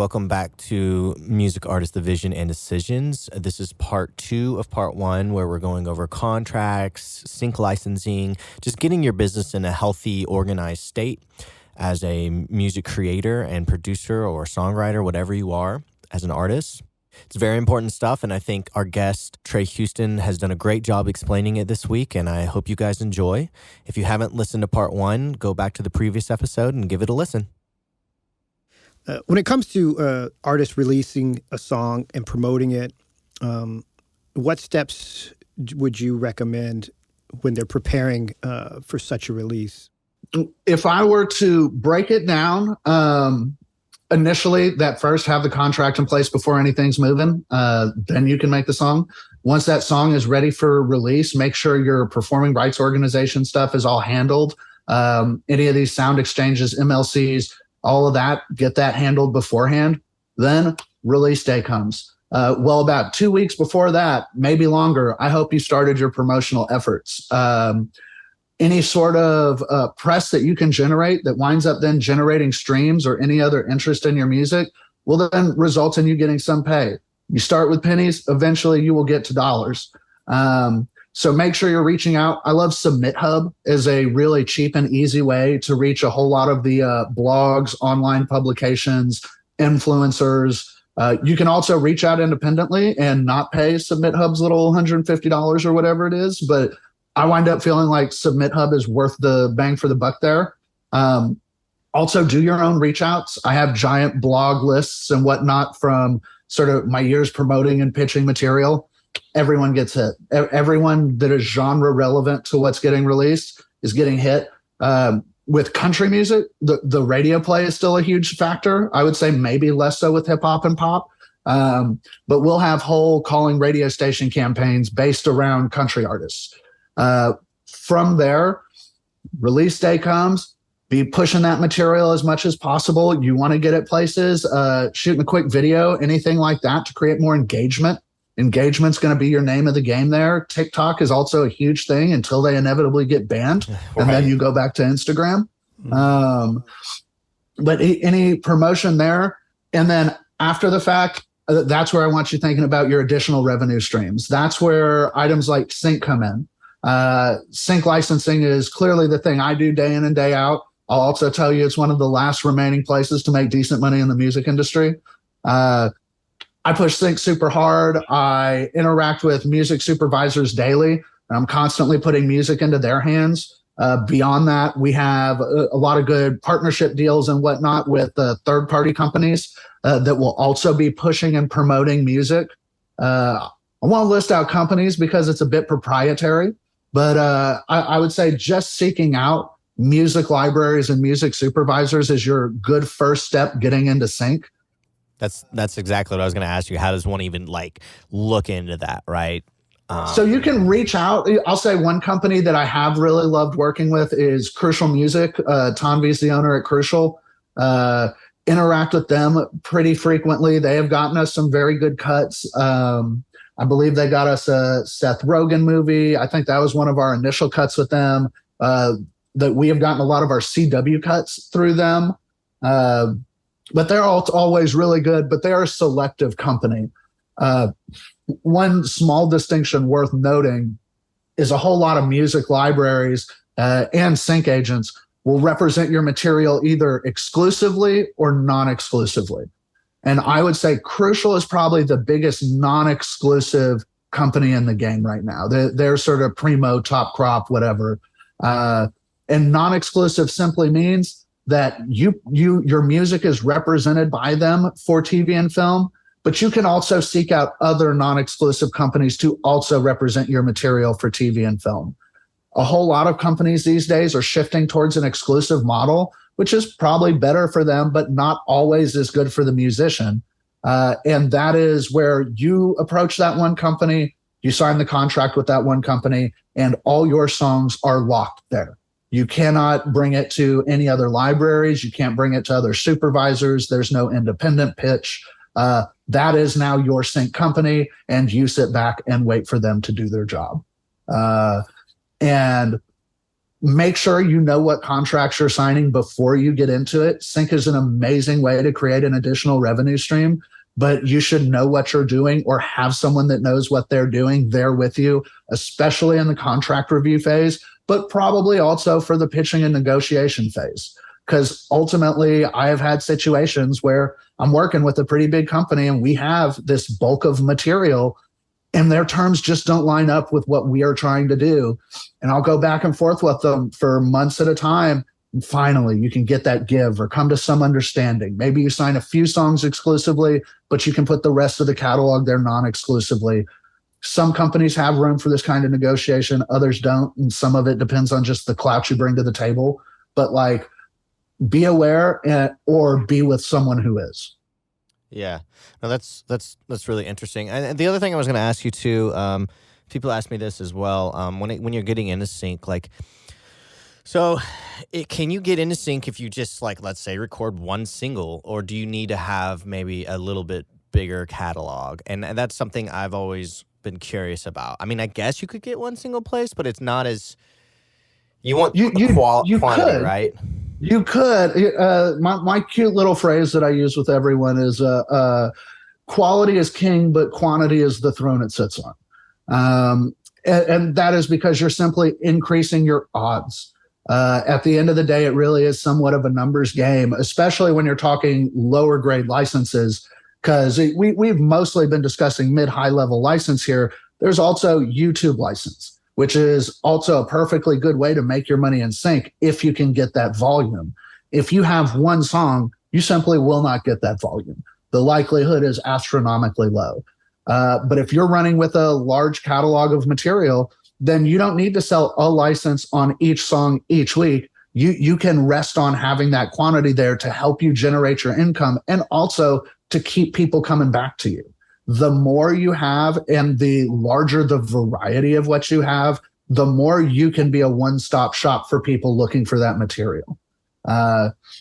welcome back to Music Artist Division and Decisions. This is part 2 of part 1, where we're going over contracts, sync licensing, just getting your business in a healthy, organized state as a music creator and producer or songwriter, whatever you are as an artist. It's very important stuff, and I think our guest, Tre Houston, has done a great job explaining it this week, and I hope you guys enjoy. If you haven't listened to part 1, go back to the previous episode and give it a listen. When it comes to artists releasing a song and promoting it, what steps would you recommend when they're preparing for such a release? If I were to break it down, initially, that first have the contract in place before anything's moving, then you can make the song. Once that song is ready for release, make sure your performing rights organization stuff is all handled. Any of these sound exchanges, MLCs, all of that, get that handled beforehand. Then release day comes. Well, about 2 weeks before that, maybe longer, I hope you started your promotional efforts. Any sort of press that you can generate that winds up then generating streams or any other interest in your music will then result in you getting some pay. You start with pennies, eventually you will get to dollars. So make sure you're reaching out. I love Submit Hub as a really cheap and easy way to reach a whole lot of the blogs, online publications, influencers. You can also reach out independently and not pay Submit Hub's little $150 or whatever it is. But I wind up feeling like Submit Hub is worth the bang for the buck there. Also, do your own reach outs. I have giant blog lists and whatnot from sort of my years promoting and pitching material. Everyone gets hit. Everyone that is genre relevant to what's getting released is getting hit. With country music, the radio play is still a huge factor. I would say maybe less so with hip hop and pop. But we'll have whole calling radio station campaigns based around country artists. From there, release day comes, be pushing that material as much as possible. You want to get it places, shooting a quick video, anything like that to create more engagement. Engagement's going to be your name of the game there. TikTok is also a huge thing until they inevitably get banned. Right. And then you go back to Instagram. But any promotion there. And then after the fact, that's where I want you thinking about your additional revenue streams. That's where items like sync come in. Sync licensing is clearly the thing I do day in and day out. I'll also tell you it's one of the last remaining places to make decent money in the music industry. I push sync super hard. I interact with music supervisors daily, and I'm constantly putting music into their hands. Beyond that, we have a lot of good partnership deals and whatnot with third-party companies that will also be pushing and promoting music. I won't list out companies because it's a bit proprietary, but I would say just seeking out music libraries and music supervisors is your good first step getting into sync. That's exactly what I was going to ask you. How does one even look into that, right? So you can reach out. I'll say one company that I have really loved working with is Crucial Music. Tanvi's the owner at Crucial. Interact with them pretty frequently. They have gotten us some very good cuts. I believe they got us a Seth Rogen movie. I think that was one of our initial cuts with them. That we have gotten a lot of our CW cuts through them. But they're always really good, but they're a selective company. One small distinction worth noting is a whole lot of music libraries and sync agents will represent your material either exclusively or non-exclusively. And I would say Crucial is probably the biggest non-exclusive company in the game right now. They're sort of primo, top crop, whatever. And non-exclusive simply means that your music is represented by them for TV and film, but you can also seek out other non-exclusive companies to also represent your material for TV and film. A whole lot of companies these days are shifting towards an exclusive model, which is probably better for them, but not always as good for the musician. And that is where you approach that one company, you sign the contract with that one company, and all your songs are locked there. You cannot bring it to any other libraries. You can't bring it to other supervisors. There's no independent pitch. That is now your sync company, and you sit back and wait for them to do their job. And make sure you know what contracts you're signing before you get into it. Sync is an amazing way to create an additional revenue stream, but you should know what you're doing or have someone that knows what they're doing there with you, especially in the contract review phase, but probably also for the pitching and negotiation phase. Because ultimately, I have had situations where I'm working with a pretty big company and we have this bulk of material and their terms just don't line up with what we are trying to do. And I'll go back and forth with them for months at a time. And finally, you can get that give or come to some understanding. Maybe you sign a few songs exclusively, but you can put the rest of the catalog there non-exclusively. Some companies have room for this kind of negotiation, others don't. And some of it depends on just the clout you bring to the table. But like, be aware or be with someone who is. Yeah, no, that's really interesting. And the other thing I was going to ask you too, people ask me this as well. When you're getting into sync, like, so can you get into sync if you just like, let's say, record one single, or do you need to have maybe a little bit bigger catalog? And that's something I've always been curious about. I mean, I guess you could get one single placed, but it's not as you want quantity, could. right? You could. My cute little phrase that I use with everyone is quality is king, but quantity is the throne it sits on. And that is because you're simply increasing your odds. At the end of the day, it really is somewhat of a numbers game, especially when you're talking lower grade licenses, because we've mostly been discussing mid-high level license here. There's also YouTube license, which is also a perfectly good way to make your money in sync if you can get that volume. If you have one song, you simply will not get that volume. The likelihood is astronomically low. But if you're running with a large catalog of material, then you don't need to sell a license on each song each week. You can rest on having that quantity there to help you generate your income and also to keep people coming back to you. The more you have and the larger the variety of what you have, the more you can be a one-stop shop for people looking for that material.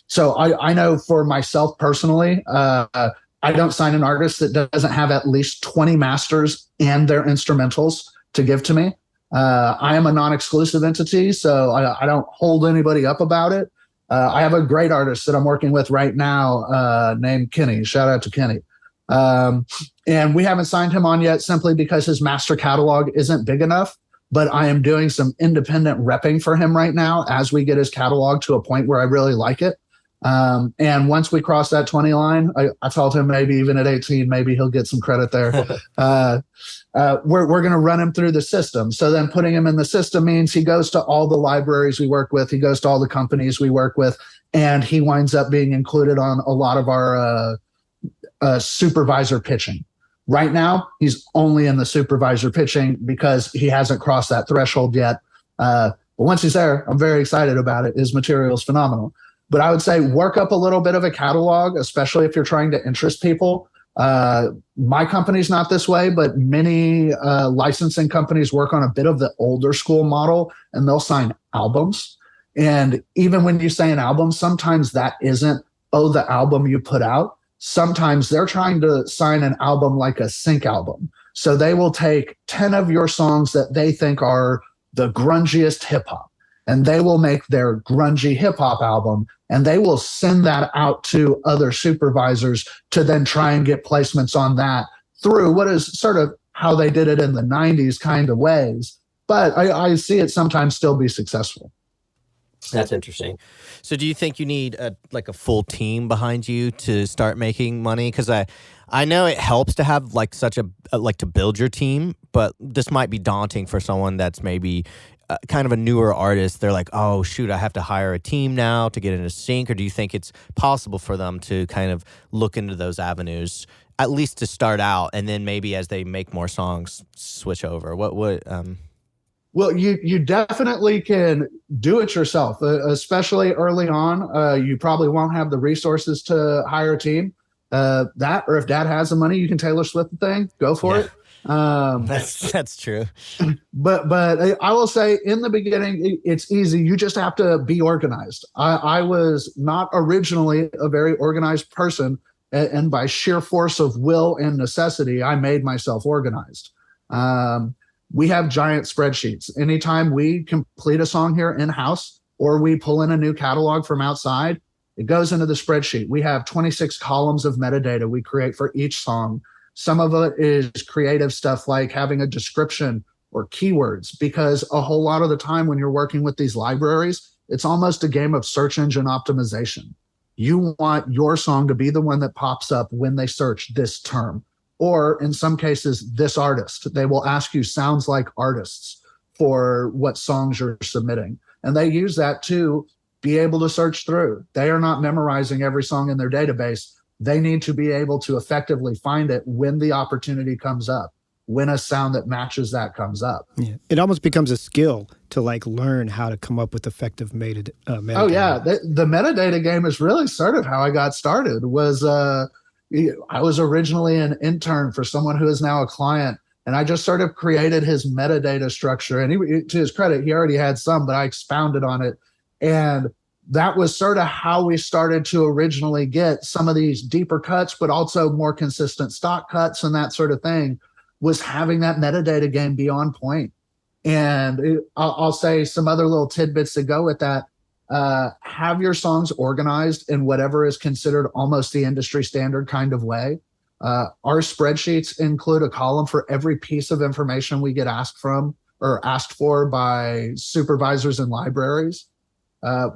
So I know for myself personally, I don't sign an artist that doesn't have at least 20 masters and their instrumentals to give to me. I am a non-exclusive entity, so I don't hold anybody up about it. I have a great artist that I'm working with right now named Kenny. Shout out to Kenny. And we haven't signed him on yet simply because his master catalog isn't big enough. But I am doing some independent repping for him right now as we get his catalog to a point where I really like it. And once we cross that 20 line, I told him maybe even at 18, maybe he'll get some credit there. We're going to run him through the system. So then putting him in the system means he goes to all the libraries we work with. He goes to all the companies we work with, and he winds up being included on a lot of our supervisor pitching. Right now, he's only in the supervisor pitching because he hasn't crossed that threshold yet. But once he's there, I'm very excited about it. His material is phenomenal. But I would say work up a little bit of a catalog, especially if you're trying to interest people. My company's not this way, but many licensing companies work on a bit of the older school model, and they'll sign albums. And even when you say an album, sometimes that isn't, the album you put out. Sometimes they're trying to sign an album like a sync album. So they will take 10 of your songs that they think are the grungiest hip hop, and they will make their grungy hip hop album, and they will send that out to other supervisors to then try and get placements on that through what is sort of how they did it in the 90s kind of ways. But I see it sometimes still be successful. That's interesting. So do you think you need a full team behind you to start making money? Because I know it helps to have like such a to build your team, but this might be daunting for someone that's maybe kind of a newer artist. They're like, oh shoot, I have to hire a team now to get into sync. Or do you think it's possible for them to kind of look into those avenues, at least to start out, and then maybe as they make more songs, switch over? Well, you definitely can do it yourself, especially early on. You probably won't have the resources to hire a team. Or if dad has the money, you can Taylor Swift the thing. Go for it. That's true. But I will say in the beginning, it's easy. You just have to be organized. I was not originally a very organized person, and by sheer force of will and necessity, I made myself organized. We have giant spreadsheets. Anytime we complete a song here in-house or we pull in a new catalog from outside, it goes into the spreadsheet. We have 26 columns of metadata we create for each song. Some of it is creative stuff like having a description or keywords, because a whole lot of the time when you're working with these libraries, it's almost a game of search engine optimization. You want your song to be the one that pops up when they search this term, or in some cases, this artist. They will ask you sounds like artists for what songs you're submitting. And they use that to be able to search through. They are not memorizing every song in their database. They need to be able to effectively find it when the opportunity comes up, when a sound that matches that comes up. Yeah. It almost becomes a skill to like learn how to come up with effective metadata. Oh yeah, the metadata game is really sort of how I got started. Was I was originally an intern for someone who is now a client, and I just sort of created his metadata structure. And he, to his credit, he already had some, but I expounded on it. And that was sort of how we started to originally get some of these deeper cuts, but also more consistent stock cuts and that sort of thing, was having that metadata game be on point. And I'll say some other little tidbits that go with that. Have your songs organized in whatever is considered almost the industry standard kind of way. Our spreadsheets include a column for every piece of information we get asked for by supervisors and libraries.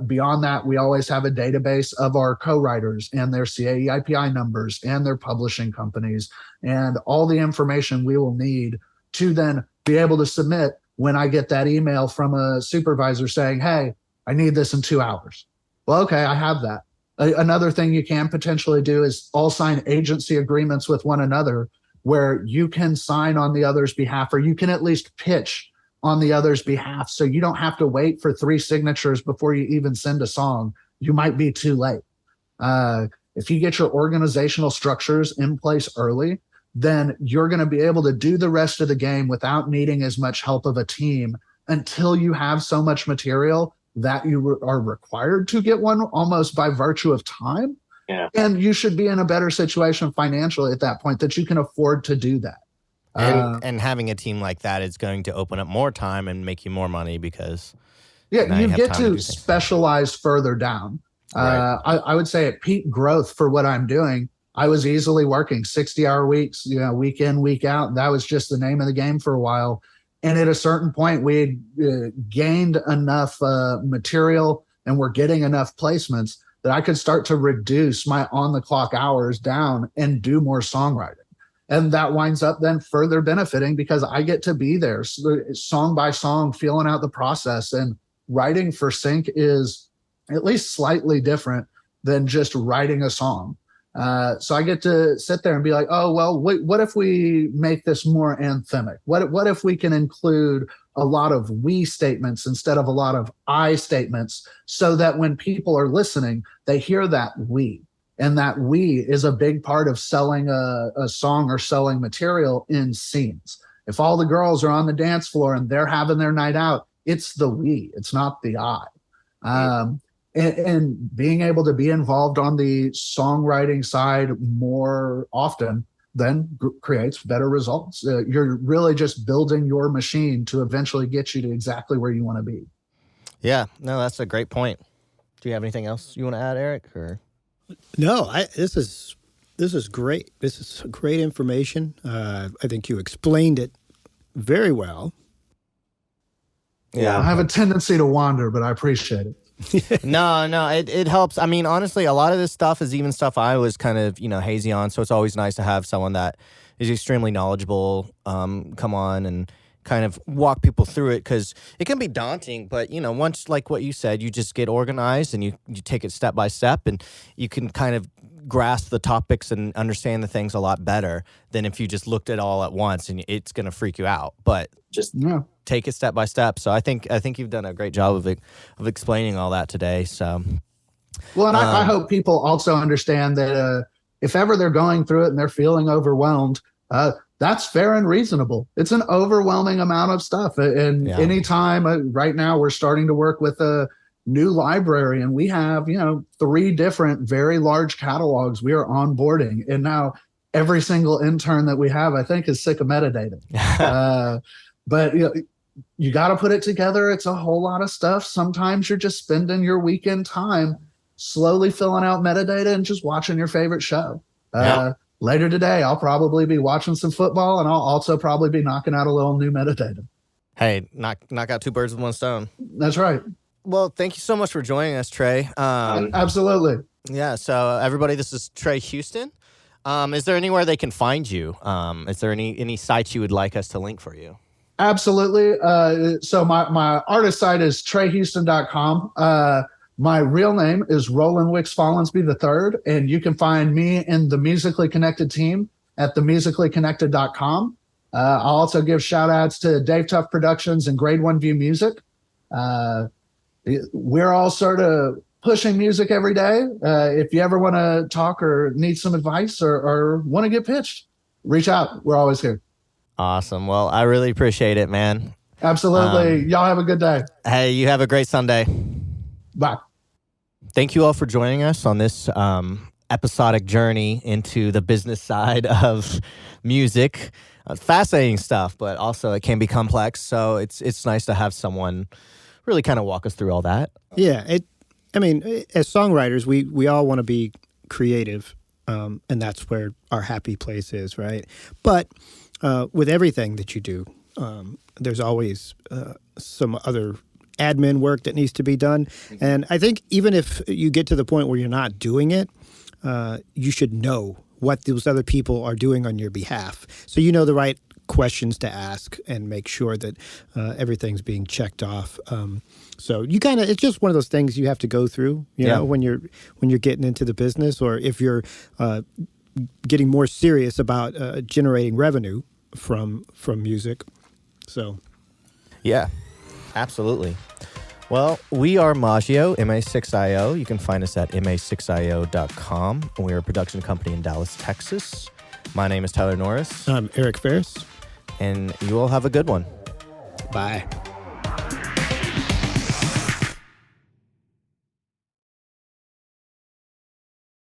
Beyond that, we always have a database of our co-writers and their CAE IPI numbers and their publishing companies and all the information we will need to then be able to submit when I get that email from a supervisor saying, hey, I need this in 2 hours. Well, okay, I have that. Another thing you can potentially do is all sign agency agreements with one another where you can sign on the other's behalf, or you can at least pitch on the other's behalf. So you don't have to wait for 3 signatures before you even send a song. You might be too late. If you get your organizational structures in place early, then you're going to be able to do the rest of the game without needing as much help of a team until you have so much material that you are required to get one almost by virtue of time. Yeah. And you should be in a better situation financially at that point that you can afford to do that. And having a team like that is going to open up more time and make you more money because yeah, you get to do specialize further down. Right. I would say at peak growth for what I'm doing, I was easily working 60-hour weeks, week in, week out. And that was just the name of the game for a while. And at a certain point, we had gained enough material and we're getting enough placements that I could start to reduce my on-the-clock hours down and do more songwriting. And that winds up then further benefiting because I get to be there song by song, feeling out the process. And writing for sync is at least slightly different than just writing a song. So I get to sit there and be like, oh, well, what if we make this more anthemic? What if we can include a lot of we statements instead of a lot of I statements so that when people are listening, they hear that we. And that we is a big part of selling a song or selling material in scenes. If all the girls are on the dance floor and they're having their night out, it's the we, it's not the I. And being able to be involved on the songwriting side more often then creates better results. You're really just building your machine to eventually get you to exactly where you want to be. Yeah, no, that's a great point. Do you have anything else you want to add, Eric? Or No, this is great. This is great information. I think you explained it very well. Yeah, I have a tendency to wander, but I appreciate it. No, it helps. I mean, honestly, a lot of this stuff is even stuff I was kind of, hazy on. So it's always nice to have someone that is extremely knowledgeable come on and kind of walk people through it, because it can be daunting. But, once, like what you said, you just get organized and you take it step by step, and you can kind of grasp the topics and understand the things a lot better than if you just looked at it all at once, and it's going to freak you out. But just take it step by step. So I think you've done a great job of explaining all that today. So, well, and I hope people also understand that if ever they're going through it and they're feeling overwhelmed, that's fair and reasonable. It's an overwhelming amount of stuff. And anytime right now we're starting to work with a new library and we have, 3 different very large catalogs we are onboarding. And now every single intern that we have, I think, is sick of metadata. But you got to put it together. It's a whole lot of stuff. Sometimes you're just spending your weekend time slowly filling out metadata and just watching your favorite show. Later today, I'll probably be watching some football, and I'll also probably be knocking out a little new metadata. Hey, knock out two birds with one stone. That's right. Well, thank you so much for joining us, Tre. Absolutely. Yeah, so everybody, this is Tre Houston. Is there anywhere they can find you? Is there any sites you would like us to link for you? Absolutely. So my artist site is trehouston.com. My real name is Roland Wicks Follensby III, and you can find me in the Musically Connected team at themusicallyconnected.com. I'll also give shout outs to Dave Tuff Productions and Grade One View Music. We're all sort of pushing music every day. If you ever want to talk or need some advice or want to get pitched, reach out. We're always here. Awesome. Well, I really appreciate it, man. Absolutely. Y'all have a good day. Hey, you have a great Sunday. Bye. Thank you all for joining us on this episodic journey into the business side of music. Fascinating stuff, but also it can be complex. So it's nice to have someone really kind of walk us through all that. Yeah. As songwriters, we all want to be creative, and that's where our happy place is, right? But with everything that you do, there's always some other admin work that needs to be done. And I think even if you get to the point where you're not doing it, you should know what those other people are doing on your behalf. So you know the right questions to ask and make sure that everything's being checked off. So you it's just one of those things you have to go through, you know, when you're getting into the business, or if you're getting more serious about generating revenue from music. So, yeah, absolutely. Well, we are Maggio, MA6IO. You can find us at ma6io.com. We're a production company in Dallas, Texas. My name is Tyler Norris. I'm Eric Ferris. And you all have a good one. Bye.